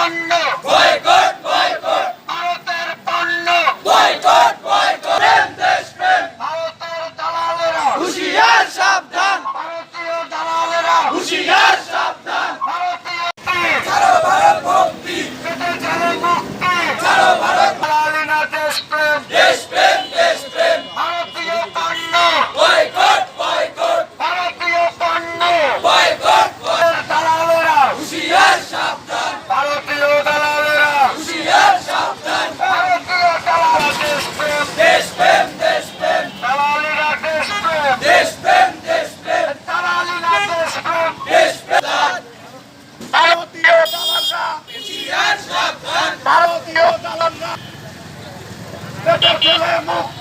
পণ্য boycott boycott, ভারতের পণ্য বয়কট বয়কট, দেশপ্রেম ভারতের দালালেরা হুঁশিয়ার সাবধান, ভারতীয় দালালেরা হুঁশিয়ার সাবধান, ভারতীয় ছাড়ো ভারত মুক্তি, পেটে চলে মুক্তি, ছাড়ো ভারত দালালি না দেশপ্রেম দেশপ্রেম দেশপ্রেম, ভারতীয় পণ্য বয়কট বয়কট, ভারতীয় পণ্য বয়কট বয়কট, দালালেরা হুঁশিয়ার সাবধান, ভারতীয় দালালেরা হুঁশিয়ার সাবধান, ভারতীয় দালাল দেশপ্রেম দেশপ্রেম দেশপ্রেম, দালালেরা দেশপ্রেম দেশপ্রেম দেশপ্রেম, দালালেরা দেশপ্রেম দেশপ্রেম, ভারতীয় দালালরা হুঁশিয়ার সাবধান, ভারতীয় দালালরা পেটে চলে মুক্তি।